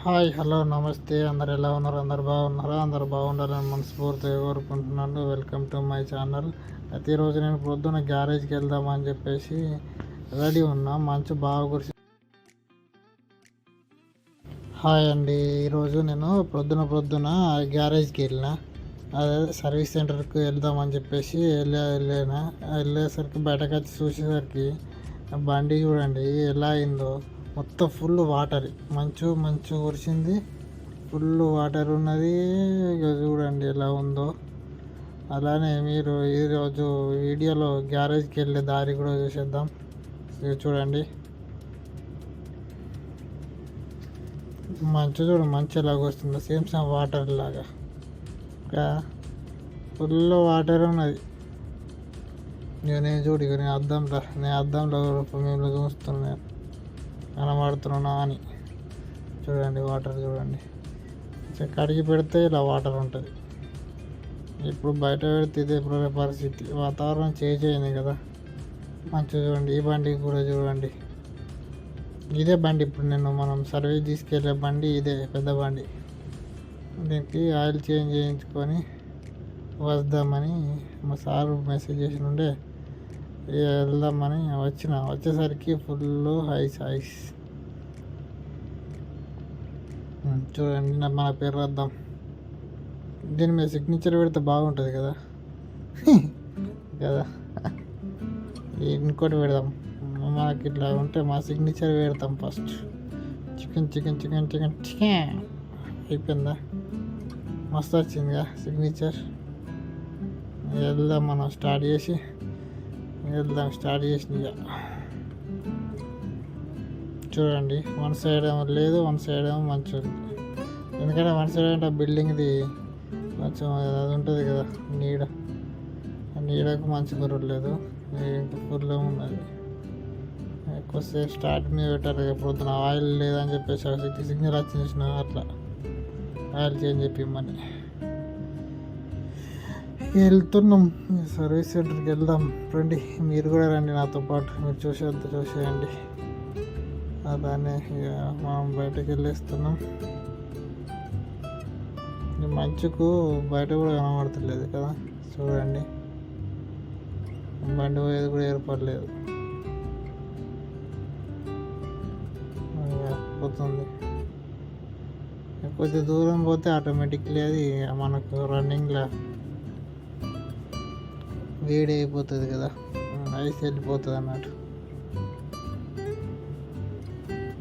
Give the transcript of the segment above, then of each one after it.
Hi, hello, నమస్తే. అందరు ఎలా ఉన్నారు? అందరు బాగున్నారా? అందరు బాగుండాలని మనస్ఫూర్తిగా కోరుకుంటున్నాను. Welcome to my channel. అయితే ఈరోజు నేను పొద్దున్న గ్యారేజ్కి వెళ్దామని చెప్పేసి రెడీ ఉన్నా. మంచు బాగా కురిసి. హాయ్ అండి, ఈరోజు నేను పొద్దున గ్యారేజ్కి వెళ్ళిన. అదే సర్వీస్ సెంటర్కి వెళ్దామని చెప్పేసి వెళ్ళేసరికి బయటకు వచ్చి చూసేసరికి బండి చూడండి ఎలా అయిందో. మొత్తం ఫుల్ వాటర్, మంచు కురిసింది, ఫుల్ వాటర్ ఉన్నది. ఇక చూడండి ఎలా ఉందో. అలానే మీరు ఈరోజు వీడియోలో గ్యారేజ్కి వెళ్ళే దారి కూడా చూసేద్దాం. చూడండి మంచు ఎలాగ వస్తుందో, సేమ్ వాటర్ లాగా ఫుల్ వాటర్ ఉన్నది. ఇక నేను అద్దంలో మేము చూస్తున్నాను, కనబడుతున్నా అని. చూడండి వాటర్ చూడండి, కడిగి పెడితే ఇలా వాటర్ ఉంటుంది. ఇప్పుడు బయట పెడితే ఇదే పరిస్థితి. వాతావరణం చేంజ్ అయింది కదా. మంచిగా చూడండి. ఈ బండికి కూడా చూడండి, ఇదే బండి ఇప్పుడు మనం సర్వీస్ తీసుకెళ్ళే బండి ఇదే, పెద్ద బండి. దీనికి ఆయిల్ చేంజ్ చేయించుకొని వద్దామని మా సారు మెసేజ్ చేసి ఉండే వెళ్దామని వచ్చేసరికి ఫుల్ ఐస్. చూడండి, మన పేరు రాద్దాం. దీని మీద సిగ్నేచర్ పెడితే బాగుంటుంది కదా. ఇంకోటి పెడదాం. మనకి ఇట్లా ఉంటే మా సిగ్నేచర్ పెడతాం ఫస్ట్. చికెన్ అయిపోయిందా? మస్తు వచ్చిందిగా సిగ్నేచర్. వెళ్దాం, మనం స్టార్ట్ చేసి చూడండి. వన్ సైడ్ ఏమో లేదు, వన్ సైడ్ ఏమో మంచిగా ఉంది. ఎందుకంటే వన్ సైడ్ అంటే బిల్డింగ్ది కొంచెం అది ఉంటుంది కదా, నీడకు మంచి కురలేదు, ఇంకా ఫుల్ ఉన్నది. ఎక్కువసేపు స్టార్ట్ మీద పెట్టారు. పొద్దున ఆయిల్ లేదని చెప్పేసి సిగ్నల్ వచ్చిన అట్లా ఆయిల్ చేంజ్ చెప్పిమ్మని వెళ్తున్నాం. సర్వీస్ సెంటర్కి వెళ్దాం రండి. మీరు కూడా రండి నాతో పాటు. మీరు చూసేయండి. దాన్ని మనం బయటకు వెళ్ళేస్తున్నాం. మంచుకు బయట కూడా కనబడతలేదు కదా. చూడండి, బండి పోయేది కూడా ఏర్పడలేదు, పోతుంది. కొద్ది దూరం పోతే ఆటోమేటిక్లీ అది మనకు రన్నింగ్లో వేడి అయిపోతుంది కదా, ఐస్ వెళ్ళిపోతుంది అన్నట్టు.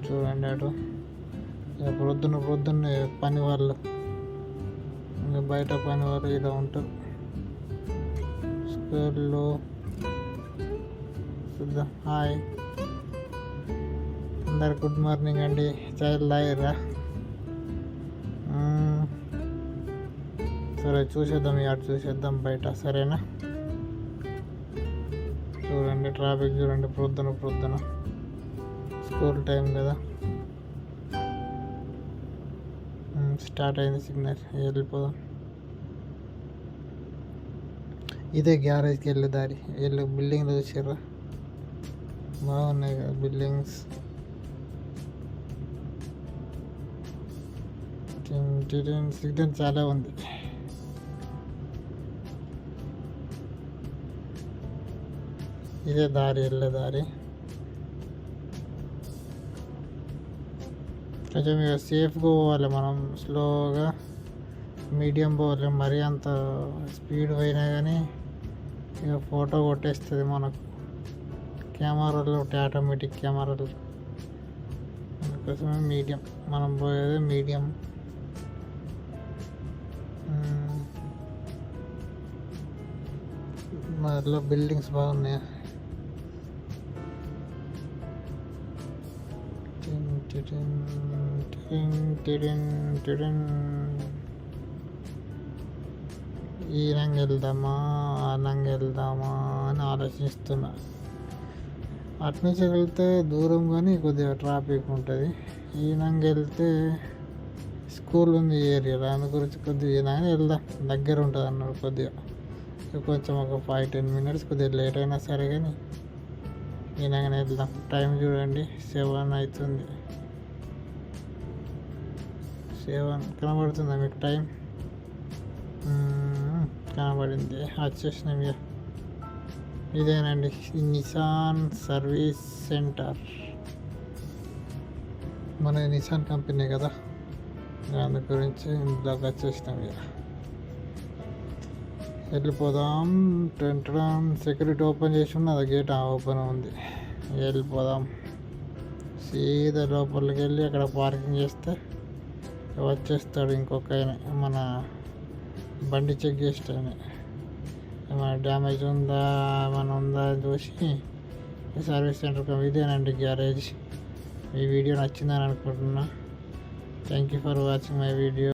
చూడండి అటు పొద్దున్నే పని వాళ్ళు, ఇంకా బయట పని వాళ్ళు ఇలా ఉంటారు స్కూల్లో. చూద్దాం. హాయ్ అందరు, గుడ్ మార్నింగ్ అండి. చాయ్ తాగిర్రా? సరే చూసేద్దాం, అటు చూసేద్దాం బయట. సరేనా? చూడండి ట్రాఫిక్ చూడండి. పొద్దున స్కూల్ టైం కదా. స్టార్ట్ అయింది సిగ్నల్. వెళ్ళిపోదాం. ఇదే గ్యారేజ్కి వెళ్ళే దారి. బిల్డింగ్లు చూసారా, బాగున్నాయి కదా బిల్డింగ్స్. సిగ్నల్ చాలా ఉంది. ఇదే దారి, వెళ్ళే దారి. కొంచెం ఇక సేఫ్గా పోవాలి మనం, స్లోగా మీడియం పోవాలి. మరీ అంత స్పీడ్ పోయినా కానీ ఇక ఫోటో కొట్టేస్తుంది మనకు. కెమెరాలు ఉంటాయి, ఆటోమేటిక్ కెమెరాలు. అందుకోసమే మీడియం, మనం పోయేది మీడియం. మళ్ళీ బిల్డింగ్స్ బాగున్నాయి. ఈ రంగు వెళ్దామా, ఆ రంగు వెళ్దామా అని ఆలోచిస్తున్నా. అట్నుంచి వెళ్తే దూరం కానీ కొద్దిగా ట్రాఫిక్ ఉంటుంది. ఈ రంగు వెళ్తే స్కూల్ ఉంది ఏరియాలో, అందు గురించి కొద్దిగా వెళ్దాం. దగ్గర ఉంటుంది అన్నాడు కొద్దిగా. కొంచెం ఒక 5-10 minutes కొద్దిగా లేట్ అయినా సరే కానీ ఈయనగానే వెళ్దాం. టైం చూడండి 7 అవుతుంది. 7 కనబడుతుందా మీకు టైం? కనబడింది. వచ్చేసినాం ఇక. ఇదేనండి నిసాన్ సర్వీస్ సెంటర్. మన నిసాన్ కంపెనీ కదా, అందు గురించి ఇంట్లోకి వచ్చేసినాం ఇక. వెళ్ళిపోదాం. సెక్యూరిటీ ఓపెన్ చేసి ఉన్నది, గేట్ ఓపెన్ ఉంది. వెళ్ళిపోదాం. సీదా లోపలికి వెళ్ళి అక్కడ పార్కింగ్ చేస్తే వచ్చేస్తాడు ఇంకొక ఆయన, మన బండి చెక్ చేస్తాను. ఏమైనా డ్యామేజ్ ఉందా ఏమైనా ఉందా అని చూసి సర్వీస్ సెంటర్. ఇదేనండి గ్యారేజ్. ఈ వీడియో నచ్చిందని అనుకుంటున్నా. Thank you for watching my video.